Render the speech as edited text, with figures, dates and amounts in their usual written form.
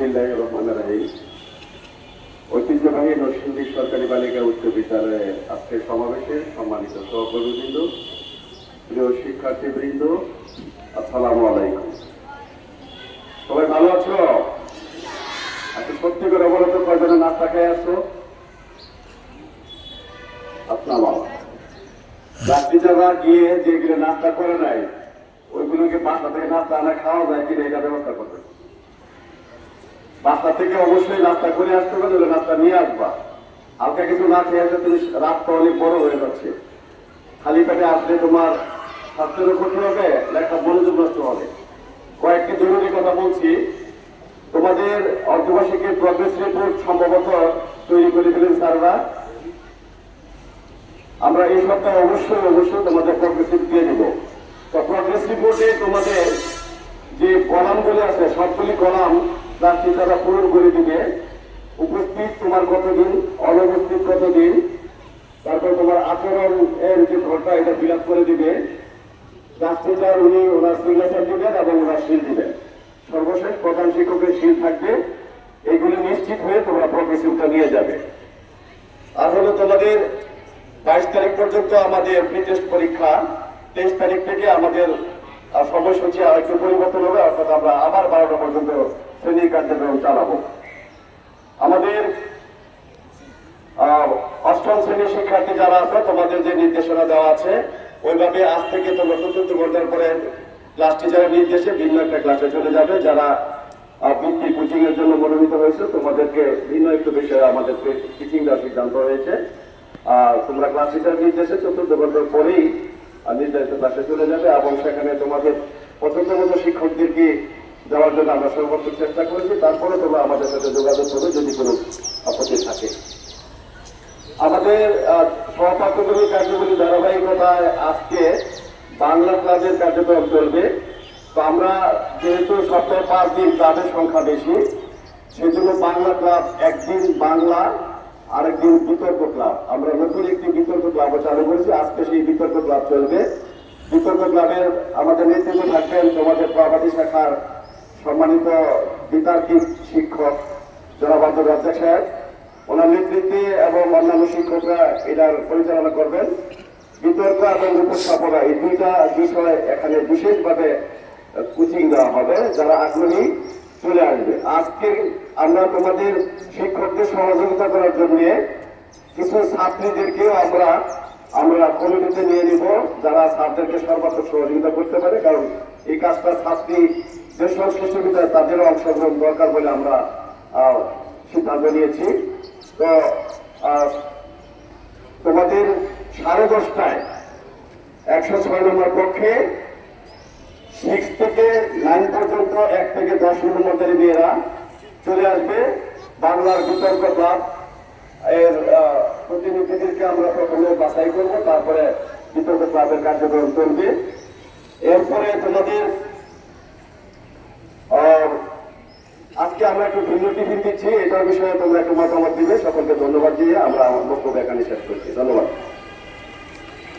বিসমিল্লাহির রহমানির রহিম। ঐতিহ্যবাহী নরসিংদী সরকারি বালিকা উচ্চ বিদ্যালয়ের আজকের সমাবেশে সম্মানিত সহকর্মীবৃন্দ, প্রিয় শিক্ষার্থীবৃন্দ, আসসালামু আলাইকুম। সবাই ভালো আছো? আচ্ছা, সত্যি করে বলো তো, কয়জনে নাস্তা খেয়ে আসছো? আপনার যাত্রীরা গিয়ে যেগুলো নাস্তা করে নাই ওইগুলোকে বাসা থেকে নাস্তা আনা খাওয়া যায় কিনা এটা ব্যবস্থা করবে। বাসা থেকে অবশ্যই নাস্তা করে আসতে হবে, নাস্তা নিয়ে আসবা। হালকা কিছু না খেয়ে আসলে তুমি রাতটা অনেক বড় হয়ে যাচ্ছে। খালি পেটে আসলে তোমার স্বাস্থ্যেরও ক্ষতি হবে, একটা মনোযোগ নষ্ট হবে। কয়েকটি জরুরি কথা বলছি। তোমাদের অর্ধবার্ষিকের প্রগ্রেস রিপোর্ট সম্ভবত তৈরি করে দিলেন স্যাররা। আমরা এই সপ্তাহে অবশ্যই তোমাদের প্রগ্রেস দিয়ে দেবো। তো প্রগ্রেস রিপোর্টে তোমাদের যে কলামগুলি আছে সবগুলি কলাম তার টিচাররা পূরণ করে দিবে। উপস্থিত তোমার কতদিন, অনুপস্থিত কতদিন, তারপর তোমার আচরণ এর যে ঘরটা এটা ফিল আপ করে দিবে। ক্লাস টিচার উনি ওনার সিগনেচার দিবেন এবং ওনার সিল দিবেন। সর্বশেষ প্রধান শিক্ষকের সিল থাকবে। এইগুলি নিশ্চিত হয়ে তোমরা প্রগ্রেসিভটা নিয়ে যাবে। আর হলো তোমাদের 22 তারিখ পর্যন্ত আমাদের প্রি টেস্ট পরীক্ষা। 23 তারিখ থেকে আমাদের সময়সূচি আর একটু পরিবর্তন হবে, অর্থাৎ আমরা আবার 12টা পর্যন্ত শ্রেণী কার্যক্রম চালাবো। আমাদের অষ্টম শ্রেণীর শিক্ষার্থী যারা আছে, তোমাদের যে নির্দেশনা দেওয়া আছে ওইভাবে আজ থেকে তোমরা চতুর্থ ঘন্টার পরে ক্লাস টিচারের নির্দেশে ভিন্ন একটা ক্লাসে চলে যাবে। যারা বৃত্তি কোচিং এর জন্য মনোনীত হয়েছে তোমাদেরকে ভিন্ন একটু বিষয়ে আমাদের টিচিং দেওয়ার সিদ্ধান্ত হয়েছে। তোমরা ক্লাস টিচার নির্দেশে চতুর্থ ঘন্টার পরেই নির্ধারিত ক্লাসে চলে যাবে এবং সেখানে তোমাদের পছন্দ মতো শিক্ষকদেরকে দেওয়ার জন্য আমরা সর্বোচ্চ চেষ্টা করেছি। তারপরে তোমরা আমাদের সাথে যোগাযোগ করবে যদি কোনো আপত্তি থাকে। আমাদের সহপাঠ্যক্রমিক কার্যক্রমী ধারাবাহিকতায় আজকে বাংলা ক্লাবের কার্যক্রম চলবে। তো আমরা যেহেতু সপ্তাহে 5 দিন ক্লাবের সংখ্যা বেশি, সেজন্য বাংলা ক্লাব একদিন বাংলা, আরেকদিন বিতর্ক ক্লাব। আমরা নতুন একটি বিতর্ক ক্লাবও চালু করেছি। আজকে সেই বিতর্ক ক্লাব চলবে। বিতর্ক ক্লাবের আমাদের নেতৃত্বে থাকবেন তোমাদের প্রভাতী শাখার সম্মানিত বিতার্কিক শিক্ষক জনাব আব্দুর রাজ্জাক সাহেব। ওনার নেতৃত্বে এবং অন্যান্য শিক্ষকরা এটার পরিচালনা করবেন। বিতর্ক এবং উপস্থাপনা এই দুইটা বিষয় এখানে বিশেষভাবে কোচিং দেওয়া হবে। যারা আগ্রহী চলে আসবে। আজকে আমরা তোমাদের শিক্ষকদের সহযোগিতা করার জন্য কিছু ছাত্রীদেরকেও আমরা কমিটিতে নিয়ে নিব, যারা ছাত্রদেরকে সর্বাত্মক সহযোগিতা করতে পারে। কারণ এই কাজটা ছাত্রী যে সংশ্লিষ্টতা তাদেরও অংশগ্রহণ দরকার বলে আমরা সিদ্ধান্ত নিয়েছি। তো তোমাদের 10:30টায় 106 নম্বর কক্ষে 6 থেকে 9 পর্যন্ত 1 থেকে 10 নম্বরের মেয়েরা চলে আসবে। বাংলার বিতর্ক ক্লাব এর প্রতিনিধিদেরকে আমরা প্রথমে বাছাই করব, তারপরে বিতর্ক ক্লাবের কার্যক্রম চলবে। এরপরে তোমাদের আজকে আমরা একটু ভিন্ন টিফিন দিচ্ছি, এটার বিষয়ে তোমরা একটু মতামত দিবে। সকলকে ধন্যবাদ দিয়ে আমরা আমার বক্তব্য এখানে শেষ করছি। ধন্যবাদ।